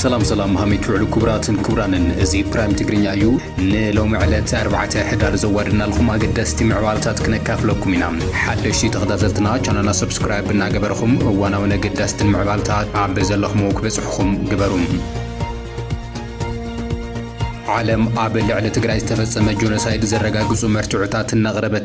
سلام هامي تعلو كبراتن كبرانن ازي برايم تقرينيا يو نلو معلت 4 حدار زوارنا لكم اقدستي معوالتات كنكاف لكم ينام حدشي تغدازلتنا چانانا سبسكرايب بناقبرخم وانا وانا قدستن معوالتات عبزلخم وكبسحكم قبروم عالم عابل على تقرأ تفسم جونوسايد زرقاقص ومرتعوتات النغربة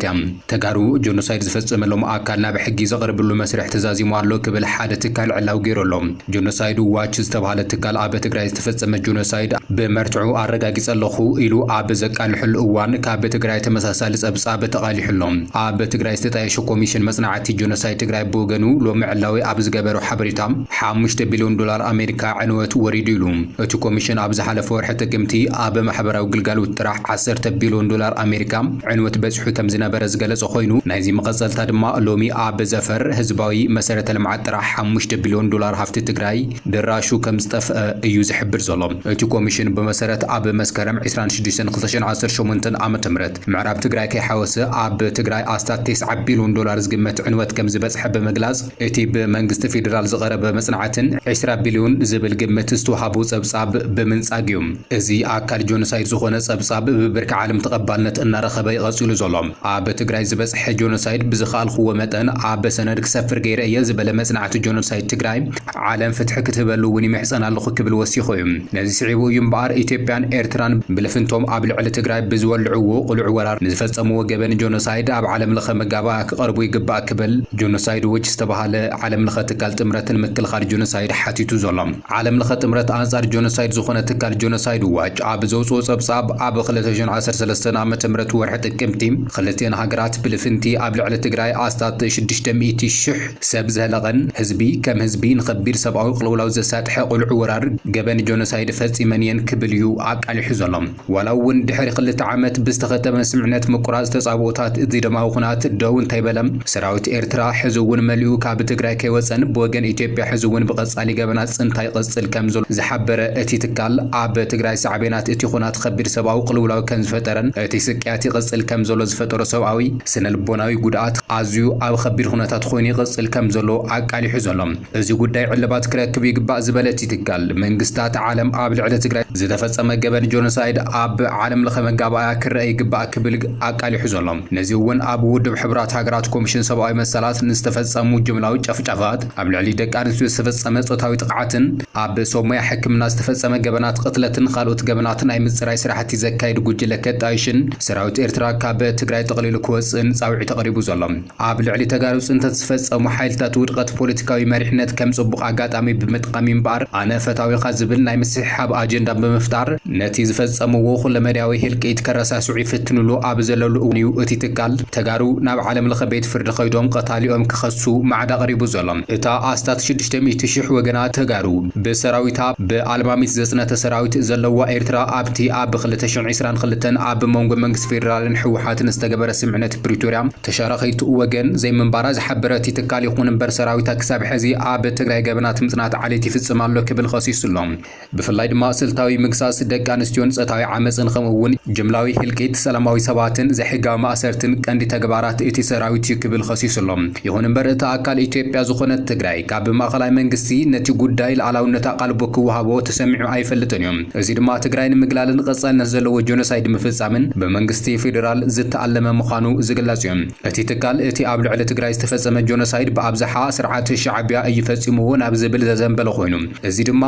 تقارو جونوسايد زفسم لهم آكالنا بحقي زغرب له مسرح تزازي موارلو قبل حادة تكال علاو غيرو لهم جونوسايد وواجز تبهالة تكال عابة تقرأ تفسم جونوسايد بمرتعو عرقاقص اللخو إلو عابة زكال حل اوان كعابة تقرأ تمساسالس أبس عابة تقالي حلهم عابة تقرأ تتايشو كوميشن مصنعاتي جونوسايد تقرأ بوغنو لو معلاوي عابز قابرو حبريتام $5 بليون أمريكا عنوات وريديلهم اتو كوميشن عابز حالة فورحة قمتي بمحبراو قلقالو تراح $10 بليون أمريكا عنوت بزحو كم زنابرز قلص خوينو نايزي مقصل تادما لومي زفر هزباوي مسارة المعاد تراح $5 بليون هفت تقراي دراشو كم ستف ايوز حبر ظلم اتو كوميشن بمسارة مسكرم 26 شومنتن عام تمرت معراب تقراي كي حوسة تقراي استات $9 بليون قمت عنوت كم زبز حب مقلاز اتي بمنقست فيدرال زغرب مصنعتن 20 بليون زبل قمت استوحابو صبصاب بمنصاقيوم ازي اكال جونوسايد زخونه صبصاب ببرك عالم تقبلنت ان رخبه يغسلو زلوم تقراي زبصح جونوسايد بزخال خو متن سند كسفر غير اي زبل مصنعت جونوسايد تقراي عالم فتح كتبلو وني محصنا لخ كبل وسيخويم نزي سعيبو يمبار ايثيوبيان ايرتران بلفنتوم على تقراي بزولعو قلع ورار نزفصمو وجبن جونوسايد عالم لخ مغابا قربو يغبا كبل جونوسايد وجه استبحاله عالم لخ تقال تمرتن مكل خارج جونوسايد حاتيتو زلوم عالم لخ تمرت انصار جونوسايد زخونه تقال جونوسايد واج زوصو صبصاب عب 2013 عام تمرت ورحت قمتيم خلتين هاجرات بلفنتي عبل على تقراي استات 600 شح سب زهلغن حزبي كم حزبي نخبير سبعو قلولاو زساتح قلع ورار جبن جونوسايد فصيمنين كبليو عقل حزلم ولو دحر خلت عامت بستختم سمعنات مقراز تصابوتات ازي دماو خنات دون تايبلم سراوت ايرترا حزون مليو كاب تقراي كيوصن بوغن ايثيوبيا حزون بقصالي جبنات صنتاي قصل كمزل زحبر اتي تكال عب تقراي صعبينات اتي خنات خبير سباو قلولاو كان فترن اتي سقياتي قصل كم زلو زفتر سباوي سن البوناوي غدات ازيو او خبير خناتات خويني قصل كم زلو عقالي حزلم ازي غداي علبات كركب يغبا زبلتي تقال منغستات عالم ابل على تقراي زتفصم جبن جونوسايد اب عالم لخمغابا كرأي يغبا كبل عقالي حزلم نزيون اب ود بحبرات هاجرات كوميشن سباوي مسالات نستفصمو جملاوي ጨፍጨፋት ابل علي دقانسو استفصم ጾታዊ ጥቃትን اب ሶማያ ሕክምና استفصم جبنات قتلتن خالوت جبناتن اي مصراي سراحتي زكايد ጉጅለ ከጣይሽን ሰራዊት ኤርትራ ካብ ትግራይ ተቀሊሉ ክወፅን ጻውዒ ተቀሪቡ ዘሎም ኣብ ልዕሊ ተጋሩ ጽንተት ዝፈጸሙ ሓይልታት ውድቀት ፖለቲካዊ መሪሕነት ከም ጽቡቕ ኣጋጣሚ ብምጥቃም ይምባር ኣነ ፈታዊ ኻዝብል ናይ ምስሓብ ኣጀንዳ ብምፍጣር ነቲ ዝፈጸምዎ ኩለመዳዊ ህልቂት ከረሳስዑ ይፍትንሉ ኣብ ዘለሉ እውኒው እቲ ትካል ተጋሩ ናብ ዓለም ለኸ ቤት ፍርዲ ኸይዶም ቀታሊኦም ክኸሱ ማዕዳ ቀሪቡ ዘሎም እታ ኣስታት 600,000 ወገናት ተጋሩ ብሰራዊታ ብኣልማሚት ዘጽነተ ሰራዊት ዘለዋ ኤርትራ ኣብቲ ኣብ 2022 عب مونغو منغس فيدرالن حوحاتن استغبر سمعنت بريتوريا تشارخيت وغن زي منبارا زحبرتي تكالي خون بر سراويتا كساب حزي عب تግራይ ገበናት ምጽናት ዓለይቲ ፍጽማሎ ክብል ኸሲስሎም ብፍላይ ድማ ስልታዊ ምግሳስ ደቂ ኣንስትዮን ጸታዊ ዓመጽን ከምውን ጅምላዊ ህልቂት ሰላማዊ ሰባትን ዘሕጋዊ ማእሰርትን ቀንዲ ተግባራት እቲ ሰራዊት ክብል ኸሲስሎም ይሁን እምበር እቲ ኣካል ኢትዮጵያ ዝኾነ ትግራይ ካብ ማእኸላይ መንግስቲ ነቲ ጉዳይ ለዓላውነት ቃልቦ ክወሃቦ ተሰሚዑ ኣይፈልጥን እዮም እዚ ድማ ትግራይ ንምግላልን ቀጻልነት ዘለዎ ጆኖሳይድ مفصامن بمنغستي فيدرال زتعلم مخانو زغلاصيوم اتي تكال اتي اب لعل تግራይ ዝተፈጸመ ጆኖሳይድ በአብዛሓ ስርዓት ሻዕቢያ እይፈጽሙዎ ናብ ዝብል ዘዘንበለ ኮይኑ እዚ ድማ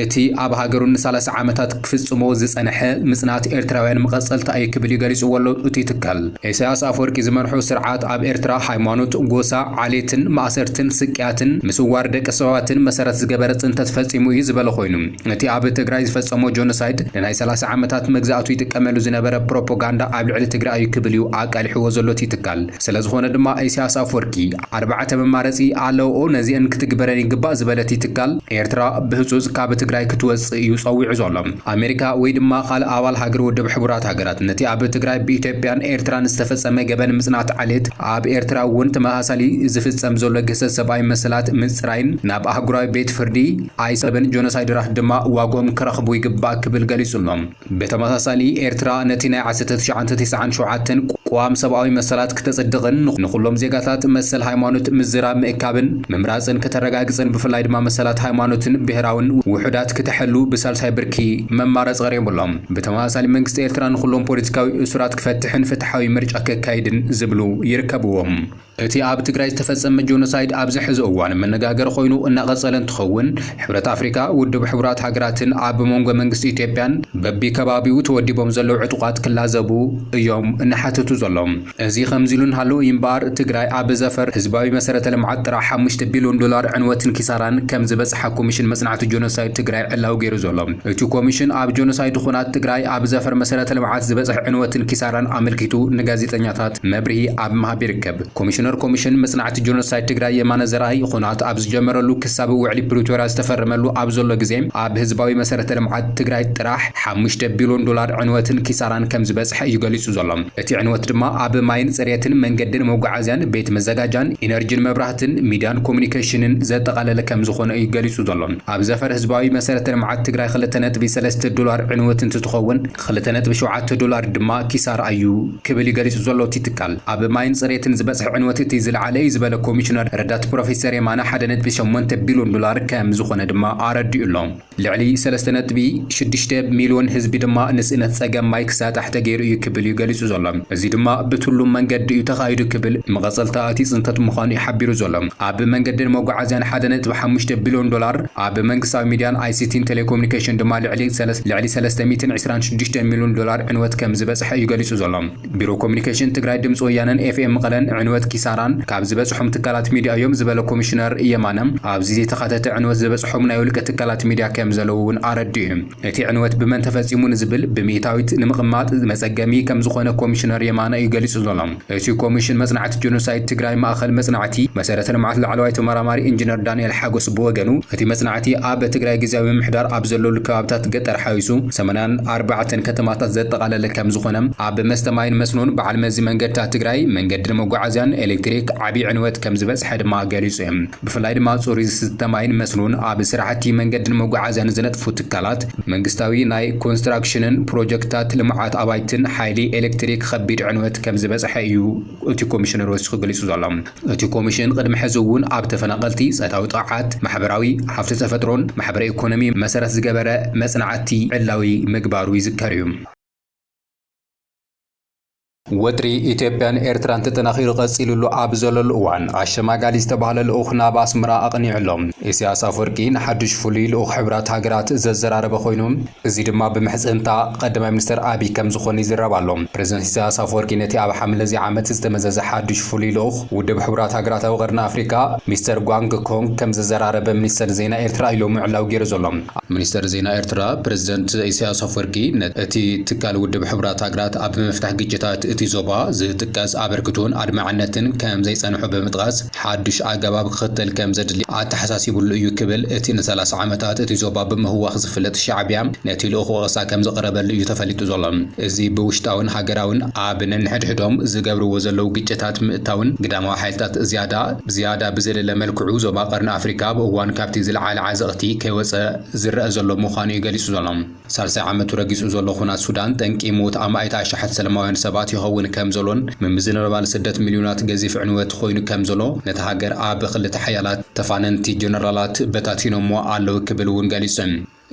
እቲ ኣብ ሃገሩን 30 ዓመታት ክፍጽሞ ዝጸነሐ ምጽናት ኤርትራውያን መቀጸልታ ኣይ ክብል ይገልጹ ወሎ እቲ ትካል ኢሳያስ አፈወርቂ ዝመርሑ ስርዓት ኣብ ኤርትራ ሃይማኖት ጎሳ ዓሌትን ማእሰርትን ስቅያትን ምስዋር ደቂ ሰባትን መሰረት ዝገበረ ጽንተት ፈጽሙ እዩ ዝበለ ኮይኑ እቲ ኣብ ትግራይ ዝፈጸሞ ጆኖሳይድ ናይ 30 ዓመታት መግዛእቱ ይጥቀመሉ ዝነበረ ፕሮፓጋንዳ ኣብ ልዕሊ ትግራይ ክብልዩ ኣቃልሕዎ ዘሎት ይትካል ስለዝኾነ ድማ ኢሳያስ አፈወርቂ 4 መማረጺ ኣለዎ ነዚአን ክትግበረን ይግባእ ዝበለት ይትካል ኤርትራ ብህጹጽ ካብ ትግራይ ክትወጽ ይጸውዕ ዘሎም ኣሜሪካ ወይ ድማ ኻል ኣባል ሃገር ወደብ ሕቡራት ሃገራት ነቲ ኣብ ትግራይ ብኢትዮጵያን ኤርትራን ዝተፈጸመ ገበን ምጽናት ዓሌት ኣብ ኤርትራ እውን ተመሳሳሊ ዝፍጸም ዘሎ ገሰት ሰብኣዊ መሰላት ምጽራይን ናብ ኣህጉራዊ ቤት ፍርዲ ኣይሰበን ጆኖሳይድ ራህ ድማ ዋጎም ክረኽቡ ይግባእ ክብል ገሊጹሎም በተመሳሳሊ ኤርትራ ነቲ ናይ 1997 ቋም ሰብኣዊ መሰላት ከተጸድቕን ንኹሎም ዜጋታት መሰል ሃይማኖት ምዝራ ምእካብን ምምራጽን ከተረጋግጽን ብፍላይ ድማ መሰላት ሃይማኖትን ብሔራውን ውሑድ ውህዳት ክትሕሉ ብሳልሳይ ብርኪ መማረጽ ቀሪቦሎም ብተመሳሳሊ መንግስቲ ኤርትራ ንኹሎም ፖለቲካዊ እሱራት ክፈትሕን ፍትሓዊ ምርጫ ከካይድን ዝብሉ ይርከብዎም እቲ ኣብ ትግራይ ዝተፈጸመ ጆኖሳይድ ኣብ ዝሕዚ እዋን መነጋገር ኮይኑ እናቐጸለ እንትኸውን ሕብረት ኣፍሪካ ውድብ ሕቡራት ሃገራትን ኣብ መንጎ መንግስቲ ኢትዮጵያን በቢ ከባቢኡ ተወዲቦም ዘለዉ ዕጡቃት ክላዘቡ እዮም እናሓተቱ ዘሎም እዚ ከምዚሉን ሃሎ ይምባር ትግራይ ኣብ ዘፈር ህዝባዊ መሰረተ ልምዓት ጥራሕ 5 ቢልዮን ዶላር ዕንወትን ኪሳራን ከም ዝበጽሐ ኮሚሽን መጽናዕቲ ጆኖሳይድ ትግራይ ዕላው ገይሩ ዘሎም እቲ ኮሚሽን ኣብ ጆኖሳይድ ኩናት ትግራይ ኣብ ዘፈር መሰረተ ልምዓት ዝበጽሐ ዕንወትን ኪሳራን ኣመልኪቱ ንጋዜጠኛታት መብርሂ ኣብ መሃብ ይርከብ ኮሚሽን መጽናዕቲ ጆኖሳይድ ትግራይ የማነ ዘርአይ ኩናት ኣብ ዝጀመረሉ ክሳብ ውዕሊ ፕሪቶሪያ ዝተፈረመሉ ኣብ ዘሎ ግዜ ኣብ ህዝባዊ መሰረተ ልምዓት ትግራይ ጥራሕ 5 ቢልዮን ዶላር ዕንወትን ኪሳራን ከም ዝበጽሐ ይገልጹ ዘሎም እቲ ዕንወት ድማ ኣብ ማይን ጽሬትን መንገድን መጓዓዝያን ቤት መዘጋጃን ኢነርጂን መብራህትን ሚድያን ኮሙኒኬሽንን ዘጠቃለለ ከም ዝኾነ ይገልጹ ዘሎም ኣብ ዘፈር ህዝባዊ መሰረተ ልምዓት ትግራይ 2.3 ዶላር ዕንወትን ትትኸውን 2.7 ዶላር ድማ ኪሳራ እዩ ክብል ይገልጹ ዘሎ ትትካል ኣብ ማይን ጽሬትን ዝበጽሐ ዕንወት እቲ ዝለዓለ ዝበለ ኮሚሽነር ረዳት ፕሮፌሰር የማነ 1.8 ቢልዮን ዶላር ከም ዝኾነ ድማ ኣረዲኡሎም ልዕሊ 3.6 ሚልዮን ህዝቢ ድማ ንስእነት ጸገም ማይ ክሳጣሕ ተገይሩ እዩ ክብል ይገልጹ ዘሎም እዚ ድማ ብትሉም መንገዲ እዩ ተኻይዱ ክብል መቐጸልታ እቲ ጽንተት ምዃኑ ይሓቢሩ ዘሎም ኣብ መንገድን መጓዓዝያን 1.5 ቢልዮን ዶላር ኣብ መንግስታዊ ሚድያን አይሲቲን ቴሌኮሙኒኬሽን ድማ ልዕሊ 326 ሚልዮን ዶላር ዕንወት ከም ዝበጽሐ ይገልጹ ዘሎም ቢሮ ኮሙኒኬሽን ትግራይ ድምፂ ወያነን ኤፍኤም መቐለን ዕንወት ኪሳራን ካብ ዝበጽሖም ትካላት ሚድያ እዮም ዝበለ ኮሚሽነር የማነም ኣብዚ ዝተኻተተ ዕንወት ዝበጽሖም ናይ ውልቀ ትካላት ሚድያ ከም ዘለውን ኣረዲኡ እቲ ዕንወት ብመን ተፈጺሙ ንዝብል ብሚእታዊት ንምቕማጥ መጸገሚ ከም ዝኾነ ኮሚሽነር የማነ ይገልጹ ዘሎም እቲ ኮሚሽን መጽናዕቲ ጆኖሳይድ ትግራይ ማእኸል መጽናዕቲ መሰረተ ልምዓት ላዕለዋይ ተመራማሪ ኢንጂነር ዳንኤል ሓጎስ ብወገኑ እቲ መጽናዕቲ ኣብ ትግራይ ግዜያዊ ምምሕዳር ኣብ ዘለሉ ከባቢታት ገጠር ሓዊሱ 84 ከተማታት ዘጠቃለለ ከም ዝኾነ ኣብ መስተማይን መስኖን በዓል መዚ መንገድታት ትግራይ መንገድን መጓዓዝያን ኤሌክትሪክ ዓቢ ዕንወት ከም ዝበጽሐ ድማ ገሊጹ እዮም ብፍላይ ድማ ጽሩይ ዝተማይን መስኖን ኣብ ስራሕቲ መንገድን መጓዓዝያን ዝነጥፉ ትካላት መንግስታዊ ናይ ኮንስትራክሽንን ፕሮጀክታት ልምዓት ኣባይትን ሓይሊ ኤሌክትሪክ ከቢድ ዕንወት ከም ዝበጽሐ እዩ እቲ ኮሚሽነር ወሲኹ ገሊጹ ዘሎም እቲ ኮሚሽን ቅድሚ ሕዚ እውን ኣብ ተፈናቀልቲ ጸታዊ ጥቃዓት ማሕበራዊ ሃብቲ ተፈጥሮን ማሕበረ ኢኮኖሚ መሰረት ዝገበረ መጽናዕቲ ዕላዊ ምግባሩ ይዝከር እዩ ወጥሪ ኢትዮጵያን ኤርትራን ተጠናኺሩ ቀጺሉሉ ኣብ ዘለሉ እዋን ኣሸማጋሊ ዝተባሃለ ልኡኽ ናብ ኣስመራ ኣቕኒዑሎም ኢሳያስ ኣፈወርቂ ንሓድሽ ፍሉይ ልኡኽ ሕብራት ሃገራት ዘዘራረበ ኮይኑ እዚ ድማ ብምሕጽንታ ቀዳማይ ሚኒስትር አብይ ከም ዝኾነ ይዝረብ ኣሎ ፕሬዝደንት ኢሳያስ ኣፈወርቂ ነቲ ኣብ ሓምለ እዚ ዓመት ዝተመዘዘ ሓድሽ ፍሉይ ልኡኽ ውድብ ሕብራት ሃገራት ኣብ ቀርኒ ኣፍሪካ ሚስተር ጓንግ ኮንግ ከም ዘዘራረበ ሚኒስተር ዜና ኤርትራ ኢሎም ዕላው ገይሩ ዘሎም ሚኒስተር ዜና ኤርትራ ፕሬዝደንት ኢሳያስ ኣፈወርቂ ነቲ ትካል ውድብ ሕብራት ሃገራት ኣብ ምፍታሕ ግጭታት እቲ ዞባ ዝጥቀስ ኣበርክቶን ኣድማዕነትን ከም ዘይጸንሑ ብምጥቃስ ሓድሽ ኣገባብ ክኽተል ከም ዘድሊ ኣተሓሳሲቡሉ እዩ ክብል እቲ ን30 ዓመታት እቲ ዞባ ብምህዋኽ ዝፍለጥ ሻዕብያ ነቲ ልኡኽ ወቐሳ ከም ዘቕረበሉ እዩ ተፈሊጡ ዘሎ እዚ ብውሽጣውን ሃገራውን ኣብ ነንሕድሕዶም ዝገብርዎ ዘለዉ ግጭታት ምእታውን ግዳማዊ ሓይልታት ዝያዳ ብዘለለ መልክዑ ዞባ ቀርኒ ኣፍሪካ ብእዋን ካብቲ ዝለዓለ ዓዘቕቲ ከይወፀ ዝረአ ዘሎ ምዃኑ እዩ ገሊጹ ዘሎ ሳልሳይ ዓመቱ ረጊጹ ዘሎ ኩናት ሱዳን ጠንቂሙት ኣብ ማእታ ኣሽሓት ሰላማውያን ሰባት ይኸውን ከም ዘሎን ምምዝነበል ስደት ሚልዮናት ገዚፍ ዕንወት ኮይኑ ከም ዘሎ ነቲ ሃገር ኣብ ክልተ ሓያላት ተፋነንቲ ጀነራላት በታቲኖሞ ኣለዉ ክብል እውን ገሊጹ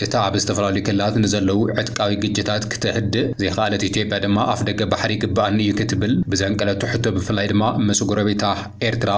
እታ ኣብ ዝተፈላለዩ ክልላት ንዘለዉ ዕጥቃዊ ግጭታት ክትህድእ ዘይከኣለት ኢትዮጵያ ድማ ኣፍ ደገ ባሕሪ ግባኣኒ እዩ ክትብል ብዘንቀለቱ ሕቶ ብፍላይ ድማ ምስ ጎረቤታ ኤርትራ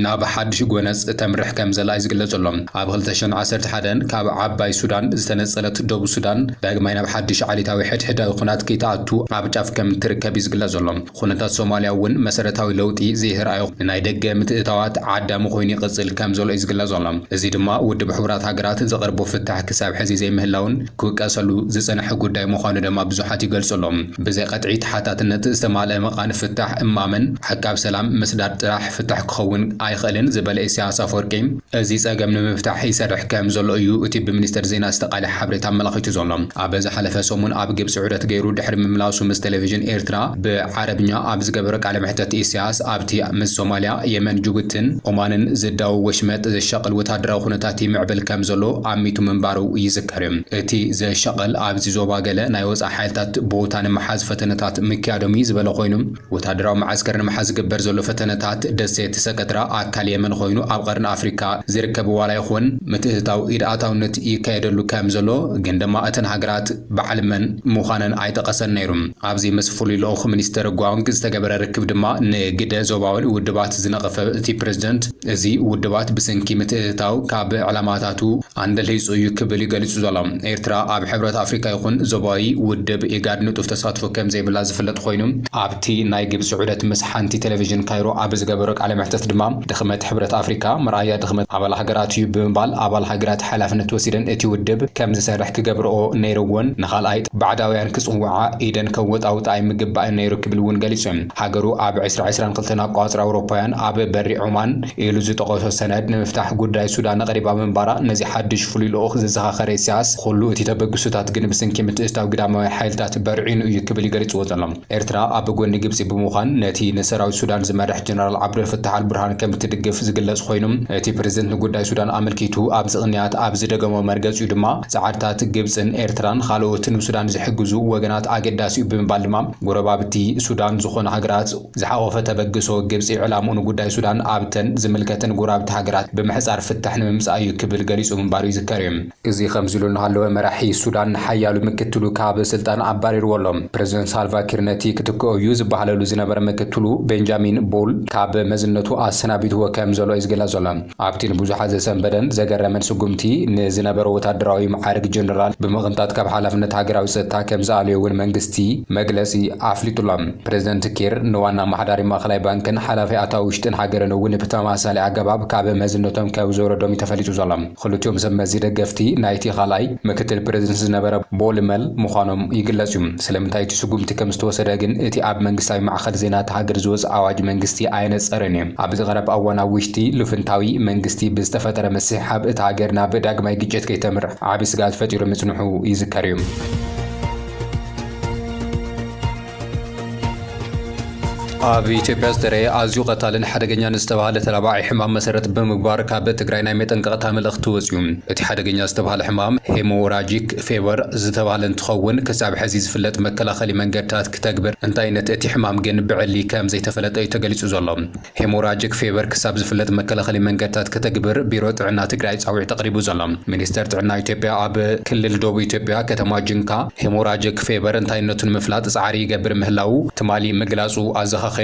ናብ ሓድሽ ጎነፅ ተምርሕ ከም ዘላ እዩ ዝግለጸሎም ኣብ 2011 ካብ ዓባይ ሱዳን ዝተነጸለት ደቡብ ሱዳን ዳግማይ ናብ ሓድሽ ዓሌታዊ ሕድሕዳዊ ኩናት ከይተኣቱ ኣብ ጫፍ ከም ትርከብ እዩ ዝግለጽ ዘሎ ኩነታት ሶማልያ እውን መሰረታዊ ለውጢ ዘይርኣዮ ናይ ደገ ምትእታዋት ዓዳሚ ኮይኑ ይቕጽል ከም ዘሎ እዩ ዝግለጽ ዘሎ እዚ ድማ ውድብ ሕብራት ሃገራት ዘቕርቦ ፍታሕ ክሳብ ሕዚ ምህላውን ክውቀሰሉ ዝጸንሐ ጉዳይ ምዃኑ ድማ ብዙሓት ይገልጹሎም ብዘይ ቀጥዒት ሓታትነት ዝተማልአ መቓን ፍታሕ እማመን ሕቃብ ሰላም ምስዳድ ጥራሕ ፍታሕ ክኸውን ኣይኽእልን ዝበለ ኢሳያስ ኣፈወርቂ እዚ ጸገም ንምፍታሕ ይሰርሕ ከም ዘሎ እዩ እቲ ብሚኒስተር ዜና ዝተቃልሐ ሓበሬታ ኣመላኺቱ ዘሎ ኣብ ዝሓለፈ ሰሙን ኣብ ግብፂ ዑደት ገይሩ ድሕሪ ምምላሱ ምስ ቴሌቪዥን ኤርትራ ብዓረብኛ ኣብ ዝገበረ ቃለ መሕተት ኢሳያስ ኣብቲ ምስ ሶማልያ የመን ጅቡትን ኦማንን ዝዳው ወሽመጥ ዘሻቅል ወታደራዊ ኩነታት ይምዕብል ከም ዘሎ ኣሚቱ ምንባሩ ይዝከር ዝካርዮም እቲ ዘሸቀል ኣብዚ ዞባ ገለ ናይ ወፃኢ ሓይልታት ቦታ ንምሓዝ ፈተነታት ምክያዶም ዝበለ ኮይኑ ወታደራዊ ማዓስከር ንምሓዝ ዝግበር ዘሎ ፈተነታት ደሴት ሰቀጥራ ኣካል የመን ኮይኑ ኣብ ቀርኒ ኣፍሪካ ዝርከብ ዋላ ይኹን ምትእታው ኢድኣታውነት ይካየደሉ ከም ዘሎ ግን ድማ እተን ሃገራት በዓል መን ምዃነን ኣይጠቀሰን ነይሩ ኣብዚ ምስ ፍሉይ ልኡኽ ሚኒስተር ጓንግ ዝተገበረ ርክብ ድማ ንግደ ዞባውን ውድባት ዝነቐፈ እቲ ፕሬዚደንት እዚ ውድባት ብሰንኪ ምትእታው ካብ ዕላማታቱ አንደልሂጹ እዩ ክብል ይገልጹ ዘሎ ኤርትራ ኣብ ሕብረት ኣፍሪካ ይኹን ዞባዊ ውድብ ኢጋድ ንጡፍ ተሳትፎ ከም ዘይብላ ዝፍለጥ ኮይኑ ኣብቲ ናይ ግብፂ ዑደት ምስ ሓንቲ ቴሌቪዥን ካይሮ ኣብ ዝገበሮ ቃለ መሕተት ድማ ድኽመት ሕብረት ኣፍሪካ መርኣያ ድኽመት ኣባል ሃገራት እዩ ብምባል ኣባል ሃገራት ሓላፍነት ወሲደን እቲ ውድብ ከም ዝሰርሕ ክገብርኦ ነይሩዎን ንኻልኣይ ባዕዳውያን ክጽውዓ ኢደን ከወጣውጣ ኣይምግባእን ነይሩ ክብል እውን ገሊጹ ሃገሩ ኣብ 2022 ኣቋፅራ ኣውሮፓውያን ኣብ በሪ ዑማን ኢሉ ዝጠቐሶ ሰነድ ንምፍታሕ ጉዳይ ሱዳን ቀሪባ ምንባራ ነዚ ሓድሽ ፍሉይ ልኡኽ ዝዘኻኸረ ኢሳያስ ኩሉ እቲ ተበግሱታት ግን ብሰንኪ ምትእስታው ግዳማዊ ሓይልታት በርዒኑ እዩ ክብል ይገልጽዎ ዘሎ ኤርትራ ኣብ ጎኒ ግብፂ ብምዃን ነቲ ንሰራዊት ሱዳን ዝመርሕ ጀነራል ዓብደልፈታሕ አልቡርሃን ከም ትድግፍ ዝግለጽ ኮይኑ እቲ ፕሬዝደንት ንጉዳይ ሱዳን ኣመልኪቱ ኣብ ዝቕንያት ኣብ ዝደገሞ መርገጺ ድማ ጻዓርታት ግብፅን ኤርትራን ካልኦትን ሱዳን ዝሕግዙ ወገናት ኣገዳሲ እዩ ብምባል ድማ ጎረባብቲ ሱዳን ዝኾኑ ሃገራት ዝሓቆፈ ተበግሶ ግብፂ ዕላምኡ ንጉዳይ ሱዳን ኣብተን ዝምልከተን ጎረባብቲ ሃገራት ብምሕጻር ፍታሕ ንምምጻእ እዩ ክብል ገሊጹ ምንባሩ ይዝከር እዩ እዚ ከምዚ ኢሉ እናሃለወ መራሒ ሱዳን ሓያሉ ምክትሉ ካብ ስልጣን ኣባሪርዎ ኣሎ ፕሬዝደንት ሳልቫኪር ነቲ ክትክኦ እዩ ዝበሃለሉ ዝነበረ ምክትሉ ቤንጃሚን ቦል ካብ መዝነቱ ኣሰናቢትዎ ከም ዘሎ እዩ ዝገልጽ ዘሎ ኣብቲ ንብዙሓት ዘሰንበደን ዘገረመን ስጉምቲ ንዝነበረ ወታደራዊ ማዕርግ ጀነራል ብምቕንጣት ካብ ሓላፍነት ሃገራዊ ፀጥታ ከም ዝኣለዮ እውን መንግስቲ መግለጺ ኣፍሊጡሎም ፕሬዝደንት ኪር ንዋና ማሕዳሪ ማእከላይ ባንክን ሓላፊ ኣታዊ ውሽጥን ሃገርን እውን ብተመሳሳሊ ኣገባብ ካብ መዝነቶም ካብ ዘወረዶም ተፈሊጡ ዘሎ ክልቲኦም ሰብ መዚ ደገፍቲ ናይቲ ካልኣይ ምክትል ፕሬዝደንት ዝነበረ ቦልመል ምዃኖም ይግለጽ እዩ ስለምንታይ እቲ ስጉምቲ ከም ዝተወሰደ ግን እቲ ኣብ መንግስታዊ ማዕከል ዜናት ሃገር ዝወፅእ ኣዋጅ መንግስቲ ኣይነፀረን እዩ ኣብ ዝቐረብ ኣዋናዊ ውሽጢ ልፍንታዊ መንግስቲ ብዝተፈጠረ መስሓብ እቲ ሃገር ናብ ዳግማይ ግጭት ከይተምርሕ ዓብይ ስጋት ፈጢሩ ምጽንሑ ይዝከር እዩ ኣብ ኢትዮጵያ ዝተረየ ኣዝዩ ቀታልን ሓደገኛን ዝተባሃለ ተላባዒ ሕማም መሰረት ብምግባር ካብ ትግራይ ናይ መጠንቀቕታ መልእኽቲ ወፂኡ እቲ ሓደገኛ ዝተባሃለ ሕማም ሄሞራጂክ ፌቨር ዝተባሃለ እንትኸውን ክሳብ ሕዚ ዝፍለጥ መከላኸሊ መንገድታት ክተግብር እንታይ ነቲ እቲ ሕማም ግን ብዕሊ ከም ዘይተፈለጠ እዩ ተገሊጹ ዘሎ ሄሞራጂክ ፌቨር ክሳብ ዝፍለጥ መከላኸሊ መንገድታት ክተግብር ቢሮ ጥዕና ትግራይ ጻውዒት ተቕሪቡ ዘሎ ሚኒስተር ጥዕና ኢትዮጵያ ኣብ ክልል ደቡብ ኢትዮጵያ ከተማ ጅንካ ሄሞራጂክ ፌቨር እንታይነቱን ምፍላጥ ጻዕሪ ይገብር ምህላው ትማሊ ምግላጹ ኣዘኻኺሩ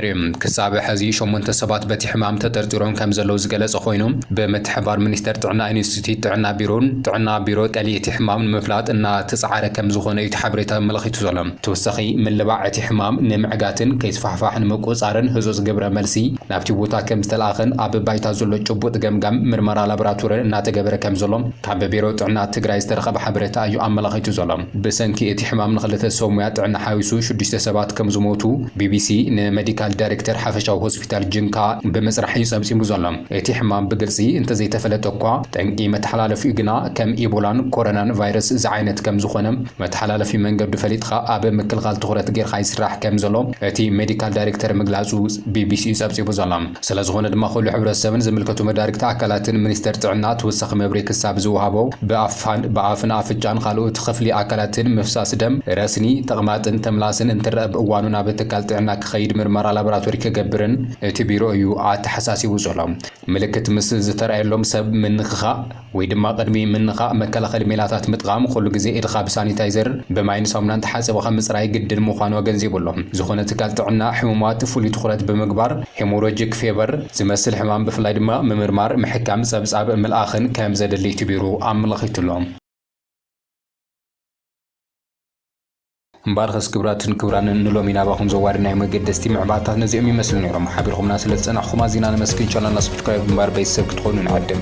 ክሳብ ሕዚ 8 ሰባት በቲ ሕማም ተጠርጢሮም ከም ዘለው ዝገለጸ ኮይኑ በመትሕባር ሚኒስተር ጥዕና ኢንስቲትዩት ጥዕና ቢሮን ጥዕና ቢሮ ቀሊ እቲ ሕማም ንምፍላጥ እና ተጻዓረ ከም ዝኾነ እዩ ሓበሬታ መለኺቱ ዘሎ ተወሳኺ ምልባዕ እቲ ሕማም ንምዕጋትን ከይስፋሕፋሕን መቆጻርን ህጹጽ ግብረ መልሲ ናብቲ ቦታ ከም ዝተላኸን ኣብ ባይታ ዘሎ ጭቡጥ ገምጋም ምርመራ ላቦራቶሪ እናተገበረ ከም ዘሎ ካብ ቢሮ ጥዕና ትግራይ ዝተረኸበ ሓበሬታ እዩ ኣመለኺቱ ዘሎ ብሰንኪ እቲ ሕማም ንኽልተ ሰብ ሞያ ጥዕና ሓዊሱ 6 ሰባት ከም ዝሞቱ ቢቢሲ ንሜዲካል ዳይሬክተር ሓፈሻዊ ሆስፒታል ጅንካ በመጽራሒ ጸብጺሙ ዘሎ እቲ ሕማም ብግልጺ እንተዘይተፈለጠ እኳ ጠንቂ መተሓላለፊ ግና ከም ኢቦላን ኮሮናን ቫይረስ ዝዓይነት ከም ዝኾነ መተሓላለፊ መንገዱ ፈሊጥኻ ኣብ ምክልኻል ትኹረት ጌርካ ይስራሕ ከም ዘሎ እቲ ሜዲካል ዳይሬክተር ምግላጹ ቢቢሲ ጸብጺሙ ዘሎ ስለዝኾነ ድማ ኩሉ ሕብረተሰብን ዝምልከቱ መዳርግቲ ኣካላትን ሚኒስተር ጥዕና ተወሳኺ መብሬ ክሳብ ዝወሃቦ ብኣፍን ኣፍጫን ካልኦት ክፍሊ ኣካላትን ምፍሳስ ደም ረስኒ ተቕማጥን ተምላስን እንትረአ ብእዋኑ ናብ ትካል ጥዕና ክኸይድ ምርመራ ላቦራቶሪ ክገብርን እቲ ቢሮ እዩ ኣተሓሳሲቡ ዘሎ ምልክት ምስ ዝተረኣየሎም ሰብ ምንኽኻእ ወይ ድማ ቅድሚ ምንኻእ መከላኸሊ ሜላታት ምጥቃም ኩሉ ግዜ ኢድኻ ብሳኒታይዘር ብማይን ሳሙናን ተሓጽበኻ ምጽራይ ግድን ምዃኑ ገንዚቡ ኣሎ ዝኾነ ትካል ጥዕና ሕሙማት ፍሉይ ትኹረት ብምግባር ሄሞራጂክ ፌቨር ዝመስል ሕማም ብፍላይ ድማ ምምርማር ምሕካም ጸብጻብ ምልኣኽን ከም ዘደሊ እቲ ቢሮ ኣመልኺቱ ኣሎ مبارخس كبراتن كبرانن نلومي ناباهم زوارنا مقدستي معباتات نزيهم يمثلون يرم حابيرهم ناس اللي تصنع خمازينا نمسكين شاء الله سبسكرايب مبار بيسر كتخونون عدم